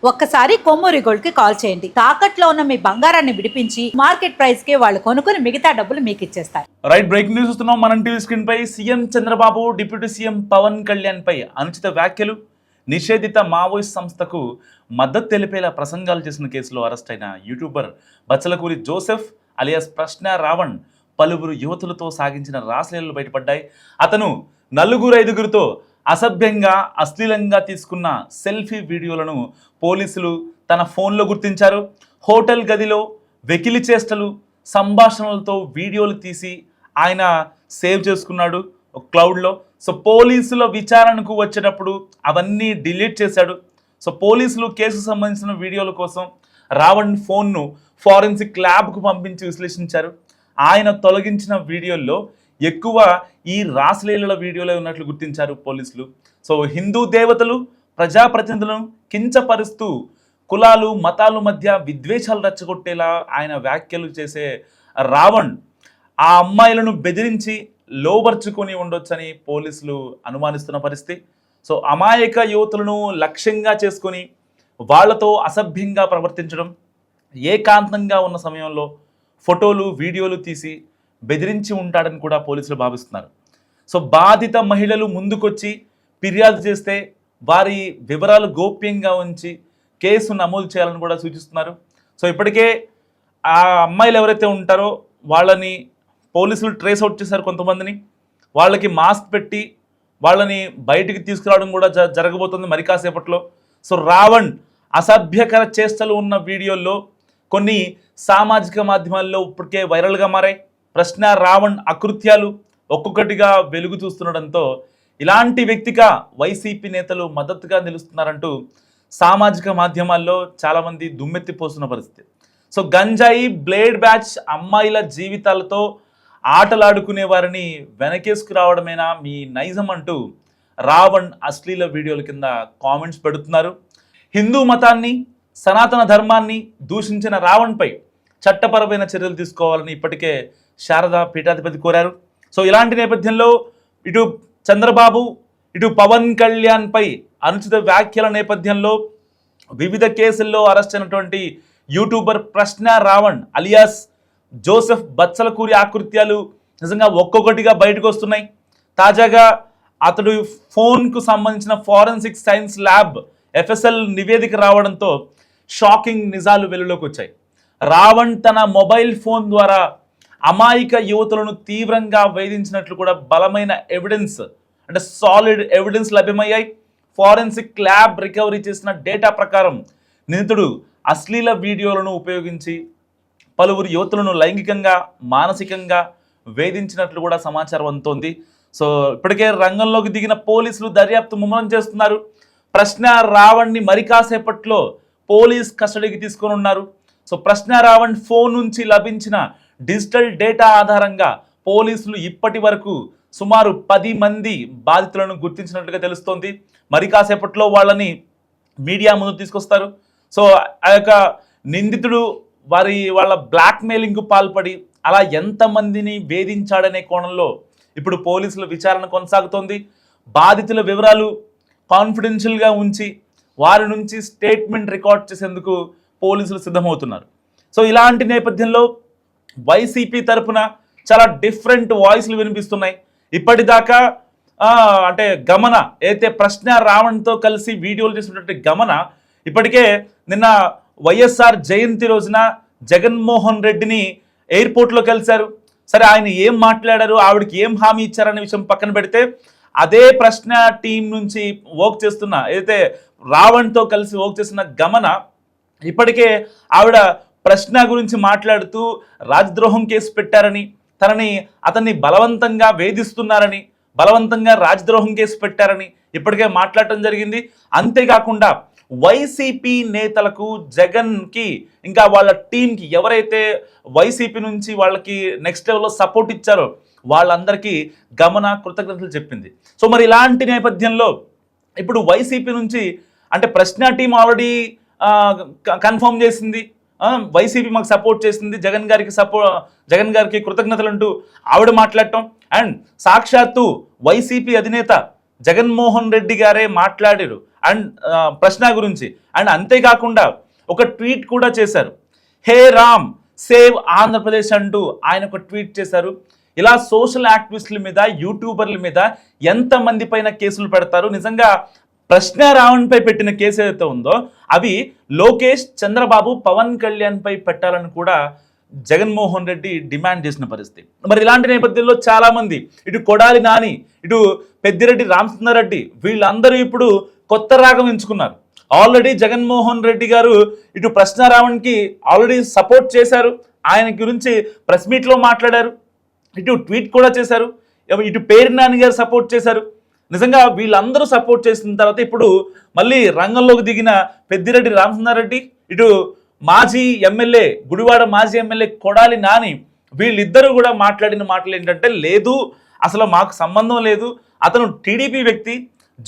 ఒక్కసారి కొమ్మూరి గోల్డ్ కి కాల్ చేయండి. తాకట్లో ఉన్న మీ బంగారాన్ని విడిపించి మార్కెట్ ప్రైస్ కి వాళ్ళు కొనుక్కుని మిగతా డబ్బులు మీకు ఇచ్చేస్తారు. రైట్, బ్రేకింగ్ న్యూస్ చూస్తున్నాం. మనం టీవీ స్క్రీన్ పై CM Chandrababu deputy CM Pawan Kalyan పై అనుచిత వ్యాఖ్యలు, నిషేధిత మావోయిస్ట్ సంస్థకు మద్దతు తెలిపేలా ప్రసంగాలు చేసిన కేసులో అరెస్ట్ అయిన యూట్యూబర్ బచ్చలకూరి జోసెఫ్ అలియాస్ ప్రశ్న రావణ్ పలువురు యువతులతో సాగించిన రాసలీలలు బయటపడ్డాయి. అతను నలుగురు ఐదుగురితో అసభ్యంగా అశ్లీలంగా తీసుకున్న సెల్ఫీ వీడియోలను పోలీసులు తన ఫోన్లో గుర్తించారు. హోటల్ గదిలో వెకిలి చేష్టలు, సంభాషణలతో వీడియోలు తీసి ఆయన సేవ్ చేసుకున్నాడు క్లౌడ్లో. సో పోలీసుల విచారణకు వచ్చేటప్పుడు అవన్నీ డిలీట్ చేశాడు. సో పోలీసులు కేసుకు సంబంధించిన వీడియోల కోసం రావణ్ ఫోన్ను ఫారెన్సిక్ ల్యాబ్కు పంపించి విశ్లేషించారు. ఆయన తొలగించిన వీడియోల్లో ఎక్కువ ఈ రాసలీలల వీడియోలో ఉన్నట్లు గుర్తించారు పోలీసులు. సో హిందూ దేవతలు, ప్రజాప్రతినిధులను కించపరుస్తూ కులాలు మతాల మధ్య విద్వేషాలు రెచ్చగొట్టేలా ఆయన వ్యాఖ్యలు చేసే రావణ్ ఆ అమ్మాయిలను బెదిరించి లోబర్చుకొని ఉండొచ్చని పోలీసులు అనుమానిస్తున్న పరిస్థితి. సో అమాయక యువతులను లక్ష్యంగా చేసుకొని వాళ్లతో అసభ్యంగా ప్రవర్తించడం, ఏకాంతంగా ఉన్న సమయంలో ఫోటోలు వీడియోలు తీసి బెదిరించి ఉంటాడని కూడా పోలీసులు భావిస్తున్నారు. సో బాధిత మహిళలు ముందుకొచ్చి ఫిర్యాదు చేస్తే వారి వివరాలు గోప్యంగా ఉంచి కేసు నమోదు చేయాలని కూడా సూచిస్తున్నారు. సో ఇప్పటికే ఆ అమ్మాయిలు ఎవరైతే ఉంటారో వాళ్ళని పోలీసులు ట్రేస్ అవుట్ చేశారు. కొంతమందిని వాళ్ళకి మాస్క్ పెట్టి వాళ్ళని బయటికి తీసుకురావడం కూడా జరగబోతుంది మరి కాసేపట్లో. సో రావణ్ అసభ్యకర చేష్టలు ఉన్న వీడియోల్లో కొన్ని సామాజిక మాధ్యమాల్లో ఇప్పటికే వైరల్గా మారాయి. ప్రశ్న రావణ్ అకృత్యాలు ఒక్కొక్కటిగా వెలుగు చూస్తుండడంతో ఇలాంటి వ్యక్తిగా వైసీపీ నేతలు మద్దతుగా నిలుస్తున్నారంటూ సామాజిక మాధ్యమాల్లో చాలామంది దుమ్మెత్తిపోస్తున్న పరిస్థితి. సో గంజాయి, బ్లేడ్ బ్యాచ్ అమ్మాయిల జీవితాలతో ఆటలాడుకునే వారిని వెనకేసుకు రావడమేనా మీ నైజం అంటూ రావణ్ అశ్లీల వీడియోల కింద కామెంట్స్ పెడుతున్నారు. హిందూ మతాన్ని, సనాతన ధర్మాన్ని దూషించిన రావణ్పై చట్టపరమైన చర్యలు తీసుకోవాలని ఇప్పటికే శారదా పీఠాధిపతి కోరారు. సో ఇలాంటి నేపథ్యంలో ఇటు చంద్రబాబు, ఇటు పవన్ కళ్యాణ్ పై అనుచిత వ్యాఖ్యల నేపథ్యంలో వివిధ కేసుల్లో అరెస్ట్ అయినటువంటి యూట్యూబర్ ప్రశ్న రావణ్ అలియాస్ జోసెఫ్ బచ్చలకూరి ఆకృత్యాలు నిజంగా ఒక్కొక్కటిగా బయటకు వస్తున్నాయి. తాజాగా అతడు ఫోన్కు సంబంధించిన ఫారెన్సిక్ సైన్స్ ల్యాబ్ FSL నివేదిక రావడంతో షాకింగ్ నిజాలు వెలుగులోకి వచ్చాయి. రావణ్ తన మొబైల్ ఫోన్ ద్వారా అమాయక యువతులను తీవ్రంగా వేధించినట్లు కూడా బలమైన ఎవిడెన్స్, అంటే సాలిడ్ ఎవిడెన్స్ లభ్యమయ్యాయి. ఫారెన్సిక్ ల్యాబ్ రికవరీ చేసిన డేటా ప్రకారం నిందితుడు అశ్లీల వీడియోలను ఉపయోగించి పలువురు యువతులను లైంగికంగా, మానసికంగా వేధించినట్లు కూడా సమాచారం అందుతోంది. సో ఇప్పటికే రంగంలోకి దిగిన పోలీసులు దర్యాప్తు ముమ్మరం చేస్తున్నారు. ప్రశ్న రావణ్ని మరి కాసేపట్లో పోలీస్ కస్టడీకి తీసుకొని ఉన్నారు. సో ప్రశ్న రావణ్ ఫోన్ నుంచి లభించిన డిజిటల్ డేటా ఆధారంగా పోలీసులు ఇప్పటి వరకు సుమారు 10 మంది బాధితులను గుర్తించినట్లుగా తెలుస్తోంది. మరి కాసేపట్లో వాళ్ళని మీడియా ముందు తీసుకొస్తారు. సో ఆ యొక్క నిందితుడు వాళ్ళ బ్లాక్మెయిలింగ్కు పాల్పడి అలా ఎంతమందిని వేధించాడనే కోణంలో ఇప్పుడు పోలీసుల విచారణ కొనసాగుతోంది. బాధితుల వివరాలు కాన్ఫిడెన్షియల్గా ఉంచి వారి నుంచి స్టేట్మెంట్ రికార్డ్ చేసేందుకు పోలీసులు సిద్ధమవుతున్నారు. సో ఇలాంటి నేపథ్యంలో వైసీపీ తరఫున చాలా డిఫరెంట్ వాయిస్లు వినిపిస్తున్నాయి. ఇప్పటిదాకా అంటే గమన అయితే ప్రశ్న రావణ్తో కలిసి వీడియోలు చేసినటువంటి గమన ఇప్పటికే నిన్న వైఎస్ఆర్ జయంతి రోజున జగన్మోహన్ రెడ్డిని ఎయిర్పోర్ట్లో కలిశారు. సరే, ఆయన ఏం మాట్లాడారు, ఆవిడకి ఏం హామీ ఇచ్చారనే విషయం పక్కన పెడితే అదే ప్రశ్న టీం నుంచి వర్క్ చేస్తున్న ఏదైతే రావణ్తో కలిసి వర్క్ చేస్తున్న గమన ఇప్పటికే ఆవిడ ప్రశ్న గురించి మాట్లాడుతూ రాజద్రోహం కేసు పెట్టారని, అతన్ని బలవంతంగా వేధిస్తున్నారని, బలవంతంగా రాజద్రోహం కేసు పెట్టారని ఇప్పటికే మాట్లాడటం జరిగింది. అంతేకాకుండా వైసీపీ నేతలకు, జగన్కి, ఇంకా వాళ్ళ టీంకి ఎవరైతే వైసీపీ నుంచి వాళ్ళకి నెక్స్ట్ లెవెల్లో సపోర్ట్ ఇచ్చారో వాళ్ళందరికీ గమన కృతజ్ఞతలు చెప్పింది. సో మరి ఇలాంటి నేపథ్యంలో ఇప్పుడు వైసీపీ నుంచి అంటే ప్రశ్న టీం ఆల్రెడీ కన్ఫర్మ్ చేసింది, వైసీపీ మాకు సపోర్ట్ చేసింది, జగన్ గారికి కృతజ్ఞతలు అంటూ ఆవిడ మాట్లాడటం. అండ్ సాక్షాత్తు వైసీపీ అధినేత జగన్మోహన్ రెడ్డి గారే మాట్లాడారు. అండ్ ప్రశ్న గురించి. అండ్ అంతేకాకుండా ఒక ట్వీట్ కూడా చేశారు, హే రామ్ సేవ్ ఆంధ్రప్రదేశ్ అంటూ ఆయన ఒక ట్వీట్ చేశారు. ఇలా సోషల్ యాక్టివిస్టుల మీద, యూట్యూబర్ల మీద ఎంతమంది పైన కేసులు పెడతారు. నిజంగా ప్రశ్న రావణ్ పై పెట్టిన కేసు ఏదైతే ఉందో అవి లోకేష్, చంద్రబాబు, పవన్ కళ్యాణ్ పై పెట్టాలని కూడా జగన్మోహన్ రెడ్డి డిమాండ్ చేసిన పరిస్థితి. మరి ఇలాంటి నేపథ్యంలో చాలా మంది, ఇటు కొడాలి నాని, ఇటు పెద్దిరెడ్డి రామచంద్రారెడ్డి, వీళ్ళందరూ ఇప్పుడు కొత్త రాగం ఎంచుకున్నారు. ఆల్రెడీ జగన్మోహన్ రెడ్డి గారు ఇటు ప్రశ్న రావణ్కి ఆల్రెడీ సపోర్ట్ చేశారు, ఆయన గురించి ప్రెస్ మీట్లో మాట్లాడారు, ఇటు ట్వీట్ కూడా చేశారు, ఇటు పేరు నాని గారు సపోర్ట్ చేశారు. నిజంగా వీళ్ళందరూ సపోర్ట్ చేసిన తర్వాత ఇప్పుడు మళ్ళీ రంగంలోకి దిగిన పెద్దిరెడ్డి రామచంద్రారెడ్డి, ఇటు మాజీ ఎమ్మెల్యే, గుడివాడ మాజీ ఎమ్మెల్యే కొడాలి నాని, వీళ్ళిద్దరూ కూడా మాట్లాడిన మాటలు ఏంటంటే, లేదు అసలు మాకు సంబంధం లేదు, అతను టీడీపీ వ్యక్తి,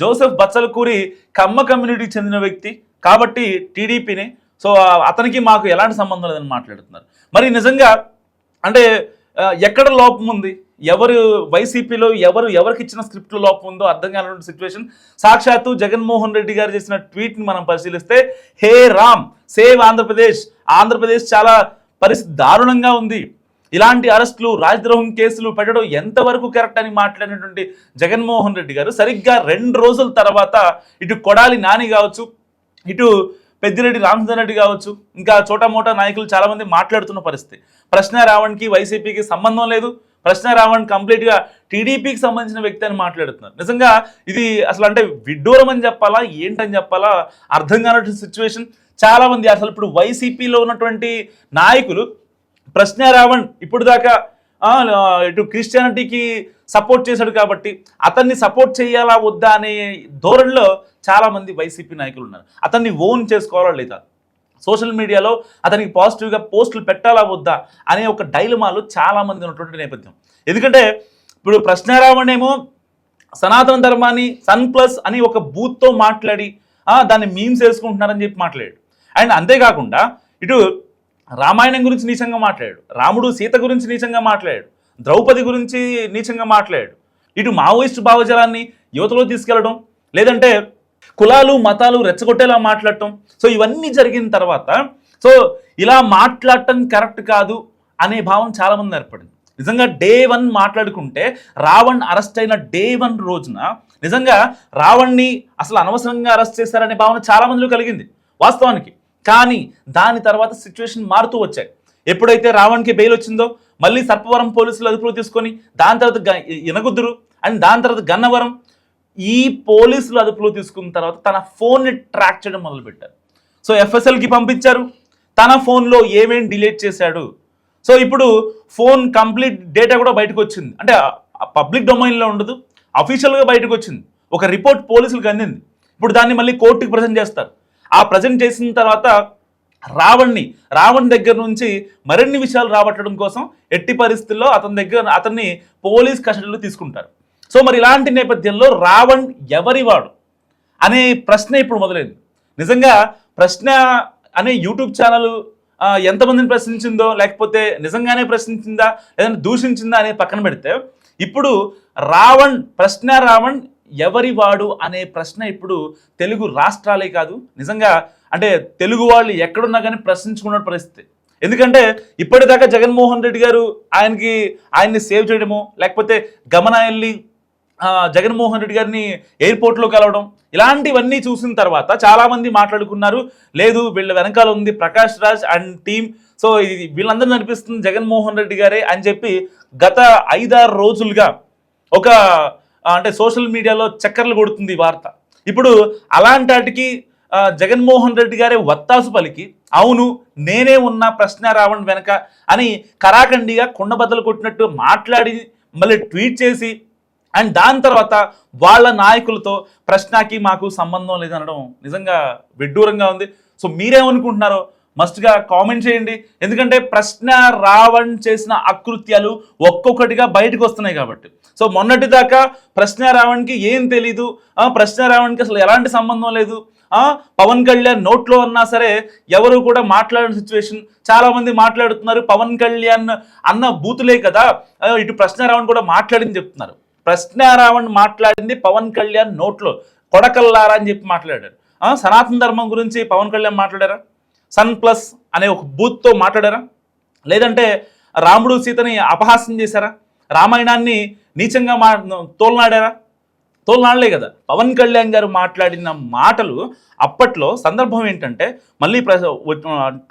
జోసెఫ్ బచ్చలకూరి కమ్మ కమ్యూనిటీకి చెందిన వ్యక్తి కాబట్టి టీడీపీని, సో అతనికి మాకు ఎలాంటి సంబంధం లేదని మాట్లాడుతున్నారు. మరి నిజంగా అంటే ఎక్కడ లోపం ఉంది, ఎవరు వైసీపీలో ఎవరికి ఇచ్చిన స్క్రిప్ట్లో లోపం ఉందో అర్థం కానటువంటి సిచ్యువేషన్. సాక్షాత్తు జగన్మోహన్ రెడ్డి గారు చేసిన ట్వీట్ని మనం పరిశీలిస్తే, హే రామ్ సేవ్ ఆంధ్రప్రదేశ్, ఆంధ్రప్రదేశ్ చాలా పరిస్థితి దారుణంగా ఉంది, ఇలాంటి అరెస్టులు, రాజద్రోహం కేసులు పెట్టడం ఎంతవరకు కరెక్ట్ అని మాట్లాడినటువంటి జగన్మోహన్ రెడ్డి గారు సరిగ్గా 2 రోజుల తర్వాత ఇటు కొడాలి నాని కావచ్చు, ఇటు పెద్దిరెడ్డి రామచంద్రారెడ్డి కావచ్చు, ఇంకా చోటా మోటా నాయకులు చాలామంది మాట్లాడుతున్న పరిస్థితి. ప్రశ్న రావణ్కి వైసీపీకి సంబంధం లేదు, ప్రశ్న రావణ్ కంప్లీట్గా టీడీపీకి సంబంధించిన వ్యక్తి అని మాట్లాడుతున్నారు. నిజంగా ఇది అసలు అంటే విడ్డూరం అని చెప్పాలా, ఏంటని చెప్పాలా అర్థం కానటువంటి సిచ్యువేషన్. చాలామంది అసలు ఇప్పుడు వైసీపీలో ఉన్నటువంటి నాయకులు ప్రశ్న రావణ్ ఇప్పుడు దాకా ఇటు క్రిస్టియానిటీకి సపోర్ట్ చేశాడు కాబట్టి అతన్ని సపోర్ట్ చేయాలా వద్దా అనే ధోరణిలో చాలామంది వైసీపీ నాయకులు ఉన్నారు. అతన్ని ఓన్ చేసుకోవాలా లేదా, సోషల్ మీడియాలో అతనికి పాజిటివ్గా పోస్టులు పెట్టాలా వద్దా అనే ఒక డైలమాలో చాలామంది ఉన్నటువంటి నేపథ్యం. ఎందుకంటే ఇప్పుడు ప్రశ్న రావణ్ ఏమో సనాతన ధర్మాన్ని సన్ ప్లస్ అని ఒక బూత్తో మాట్లాడి దాన్ని మీమ్స్ వేసుకుంటున్నారని చెప్పి మాట్లాడాడు. అండ్ అంతేకాకుండా ఇటు రామాయణం గురించి నీచంగా మాట్లాడాడు, రాముడు సీత గురించి నీచంగా మాట్లాడాడు, ద్రౌపది గురించి నీచంగా మాట్లాడాడు, ఇటు మావోయిస్టు భావజాలాన్ని యువతలో తీసుకెళ్లడం, లేదంటే కులాలు మతాలు రెచ్చగొట్టేలా మాట్లాడటం. సో ఇవన్నీ జరిగిన తర్వాత సో ఇలా మాట్లాడటం కరెక్ట్ కాదు అనే భావం చాలామంది ఏర్పడింది. నిజంగా డే 1 మాట్లాడుకుంటే రావణ్ అరెస్ట్ అయిన డే 1 రోజున నిజంగా రావణ్ని అసలు అనవసరంగా అరెస్ట్ చేశారనే భావన చాలామందిలో కలిగింది వాస్తవానికి. కానీ దాని తర్వాత సిచ్యువేషన్ మారుతూ వచ్చాయి. ఎప్పుడైతే రావణ్కి బెయిల్ వచ్చిందో మళ్ళీ సర్పవరం పోలీసులు అదుపులో తీసుకొని, దాని తర్వాత ఇనగుద్దురు అండ్ దాని తర్వాత గన్నవరం, ఈ పోలీసులు అదుపులో తీసుకున్న తర్వాత తన ఫోన్ని ట్రాక్ చేయడం మొదలుపెట్టారు. సో ఎఫ్ఎస్ఎల్కి పంపించారు, తన ఫోన్లో ఏమేమి డిలీట్ చేశాడు. సో ఇప్పుడు ఫోన్ కంప్లీట్ డేటా కూడా బయటకు వచ్చింది, అంటే పబ్లిక్ డొమైన్లో ఉండదు, అఫీషియల్గా బయటకు వచ్చింది. ఒక రిపోర్ట్ పోలీసులకు అందింది. ఇప్పుడు దాన్ని మళ్ళీ కోర్టుకి ప్రజెంట్ చేస్తారు. ఆ ప్రజెంట్ చేసిన తర్వాత రావణ్ దగ్గర నుంచి మరిన్ని విషయాలు రాబట్టడం కోసం ఎట్టి పరిస్థితుల్లో అతన్ని పోలీస్ కస్టడీలో తీసుకుంటారు. సో మరి ఇలాంటి నేపథ్యంలో రావణ్ ఎవరివాడు అనే ప్రశ్న ఇప్పుడు మొదలైంది. నిజంగా ప్రశ్న అనే యూట్యూబ్ ఛానల్ ఎంతమందిని ప్రశ్నించిందో, లేకపోతే నిజంగానే ప్రశ్నించిందా లేదంటే దూషించిందా అనేది పక్కన పెడితే, ఇప్పుడు ప్రశ్న రావణ్ ఎవరివాడు అనే ప్రశ్న ఇప్పుడు తెలుగు రాష్ట్రాలే కాదు, నిజంగా అంటే తెలుగు వాళ్ళు ఎక్కడున్నా కానీ ప్రశ్నించుకున్న పరిస్థితి. ఎందుకంటే ఇప్పటిదాకా జగన్మోహన్ రెడ్డి గారు ఆయన్ని సేవ్ చేయడమో, లేకపోతే గమనాయల్ని జగన్మోహన్ రెడ్డి గారిని ఎయిర్పోర్ట్లో కలవడం, ఇలాంటివన్నీ చూసిన తర్వాత చాలామంది మాట్లాడుకున్నారు, లేదు వీళ్ళ వెనకాల ఉంది Prakash Raj and team, so ఇది వీళ్ళందరూ నడిపిస్తుంది జగన్మోహన్ రెడ్డి గారే అని చెప్పి గత 5-6 రోజులుగా ఒక అంటే సోషల్ మీడియాలో చక్కర్లు కొడుతుంది ఈ వార్త. ఇప్పుడు అలాంటి వాటికి జగన్మోహన్ రెడ్డి గారే వత్తాసు పలికి, అవును నేనే ఉన్నా ప్రశ్న రావణ్ వెనక అని కరాఖండిగా కుండబద్దలు కొట్టినట్టు మాట్లాడి మళ్ళీ ట్వీట్ చేసి, అండ్ దాని తర్వాత వాళ్ళ నాయకులతో ప్రశ్నకి మాకు సంబంధం లేదనడం నిజంగా విడ్డూరంగా ఉంది. సో మీరేమనుకుంటున్నారో మస్ట్గా కామెంట్ చేయండి. ఎందుకంటే ప్రశ్న రావణ్ చేసిన అకృత్యాలు ఒక్కొక్కటిగా బయటకు వస్తున్నాయి కాబట్టి. సో మొన్నటి దాకా ప్రశ్న రావణ్కి ఏం తెలీదు, ప్రశ్న రావణ్కి అసలు ఎలాంటి సంబంధం లేదు, పవన్ కళ్యాణ్ నోట్లో అన్నా సరే ఎవరు కూడా మాట్లాడిన సిచ్యువేషన్. చాలామంది మాట్లాడుతున్నారు పవన్ కళ్యాణ్ అన్న బూతులే కదా ఇటు ప్రశ్న రావణ్ కూడా మాట్లాడింది చెప్తున్నారు. ప్రశ్న రావణ్ మాట్లాడింది పవన్ కళ్యాణ్ నోట్లో, కొడకల్లారా అని చెప్పి మాట్లాడారు. సనాతన ధర్మం గురించి పవన్ కళ్యాణ్ మాట్లాడారా? సన్ ప్లస్ అనే ఒక బూత్తో మాట్లాడారా? లేదంటే రాముడు సీతని అపహాస్యం చేశారా? రామాయణాన్ని నీచంగా తోలనాడారా? తోలనాడలే కదా. పవన్ కళ్యాణ్ గారు మాట్లాడిన మాటలు అప్పట్లో సందర్భం ఏంటంటే, మళ్ళీ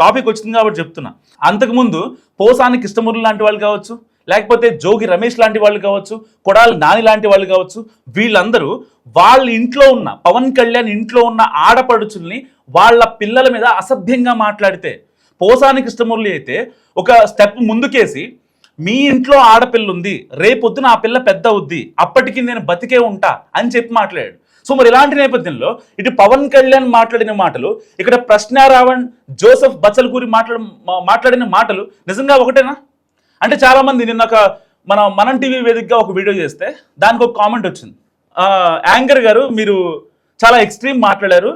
టాపిక్ వచ్చింది కాబట్టి చెప్తున్నా, అంతకుముందు పోసాని కృష్ణమూర్తి లాంటి వాళ్ళు కావచ్చు, లేకపోతే జోగి రమేష్ లాంటి వాళ్ళు కావచ్చు, కొడాలి నాని లాంటి వాళ్ళు కావచ్చు, వీళ్ళందరూ వాళ్ళ ఇంట్లో ఉన్న పవన్ కళ్యాణ్ ఇంట్లో ఉన్న ఆడపడుచుల్ని వాళ్ళ పిల్లల మీద అసభ్యంగా మాట్లాడితే, పోసాని కృష్ణమూర్తి అయితే ఒక స్టెప్ ముందుకేసి మీ ఇంట్లో ఆడపిల్ల ఉంది, రేపొద్దున ఆ పిల్ల పెద్ద అవుద్ది, అప్పటికి నేను బతికే ఉంటా అని చెప్పి మాట్లాడాడు. సో మరి ఇలాంటి నేపథ్యంలో ఇటు పవన్ కళ్యాణ్ మాట్లాడిన మాటలు, ఇక్కడ ప్రశ్నారావణ్ జోసెఫ్ బచ్చలకూరి మాట్లాడిన మాటలు నిజంగా ఒకటేనా? అంటే చాలామంది నిన్న మనం టీవీ వేదికగా ఒక వీడియో చేస్తే దానికి ఒక కామెంట్ వచ్చింది. యాంకర్ గారు మీరు చాలా ఎక్స్ట్రీమ్ మాట్లాడారు,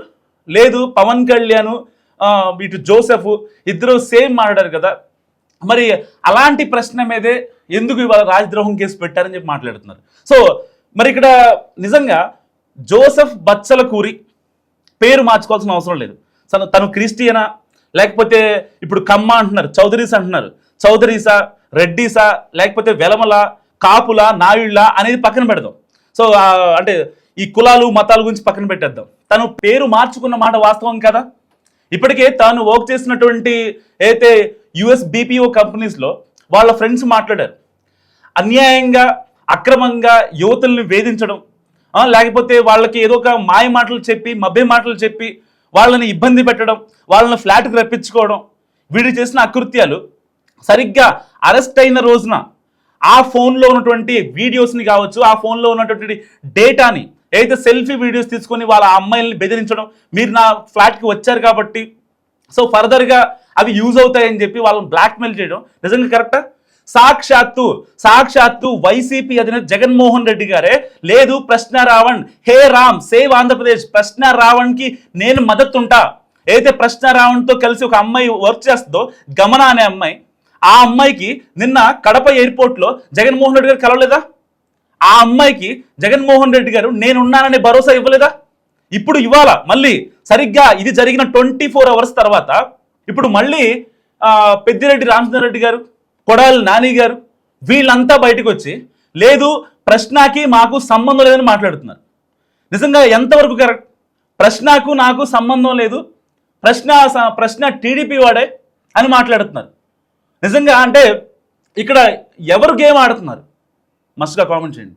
లేదు పవన్ కళ్యాణ్ ఇటు జోసెఫ్ ఇద్దరు సేమ్ మాట్లాడారు కదా, మరి అలాంటి ప్రశ్న మీదే ఎందుకు ఇవాళ రాజద్రోహం కేసు పెట్టారని చెప్పి మాట్లాడుతున్నారు. సో మరి ఇక్కడ నిజంగా జోసెఫ్ బచ్చలకూరి పేరు మార్చుకోవాల్సిన అవసరం లేదు. తను క్రిస్టియనా, లేకపోతే ఇప్పుడు కమ్మ అంటున్నారు, చౌదరీస్ అంటున్నారు, చౌదరీసా, రెడ్డిసా, లేకపోతే వెలమల, కాపుల, నాయుళ్ళ అనేది పక్కన పెడదాం. సో అంటే ఈ కులాలు మతాల గురించి పక్కన పెట్టేద్దాం. తను పేరు మార్చుకున్న మాట వాస్తవం కదా. ఇప్పటికే తాను వర్క్ చేసినటువంటి అయితే యుఎస్ బీపీఓ కంపెనీస్లో వాళ్ళ ఫ్రెండ్స్ మాట్లాడారు, అన్యాయంగా అక్రమంగా యువతుల్ని వేధించడం, లేకపోతే వాళ్ళకి ఏదో ఒక మాయ మాటలు చెప్పి మభ్య మాటలు చెప్పి వాళ్ళని ఇబ్బంది పెట్టడం, వాళ్ళని ఫ్లాట్కి రప్పించుకోవడం, వీడు చేసిన అకృత్యాలు సరిగ్గా అరెస్ట్ అయిన రోజున ఆ ఫోన్లో ఉన్నటువంటి వీడియోస్ని కావచ్చు, ఆ ఫోన్లో ఉన్నటువంటి డేటాని ఏదైతే సెల్ఫీ వీడియోస్ తీసుకొని వాళ్ళ అమ్మాయిల్ని బెదిరించడం, మీరు నా ఫ్లాట్కి వచ్చారు కాబట్టి సో ఫర్దర్గా అవి యూజ్ అవుతాయని చెప్పి వాళ్ళని బ్లాక్మెయిల్ చేయడం నిజంగా కరెక్టా? సాక్షాత్తు వైసీపీ అధినేత జగన్మోహన్ రెడ్డి గారే లేదు ప్రశ్నారావణ్, హే రామ్ సేవ్ ఆంధ్రప్రదేశ్, ప్రశ్నారావణ్కి నేను మద్దతుంటా, ఏదైతే ప్రశ్నారావణ్తో కలిసి ఒక అమ్మాయి వర్క్ చేస్తుందో గమన అనే అమ్మాయి, ఆ అమ్మాయికి నిన్న కడప ఎయిర్పోర్ట్లో జగన్మోహన్ రెడ్డి గారు కలవలేదా? ఆ అమ్మాయికి జగన్మోహన్ రెడ్డి గారు నేనున్నాననే భరోసా ఇవ్వలేదా? ఇప్పుడు ఇవాళ మళ్ళీ సరిగ్గా ఇది జరిగిన 24 hours తర్వాత ఇప్పుడు మళ్ళీ పెద్దిరెడ్డి రామచంద్రారెడ్డి గారు, కొడాలి నాని గారు వీళ్ళంతా బయటకు వచ్చి లేదు ప్రశ్నకి మాకు సంబంధం లేదని మాట్లాడుతున్నారు. నిజంగా ఎంతవరకు కరెక్ట్? ప్రశ్నకు నాకు సంబంధం లేదు, ప్రశ్న టీడీపీ వాడే అని మాట్లాడుతున్నారు. నిజంగా అంటే ఇక్కడ ఎవరు గేమ్ ఆడుతున్నారు? మస్తుగా కామెంట్ చేయండి.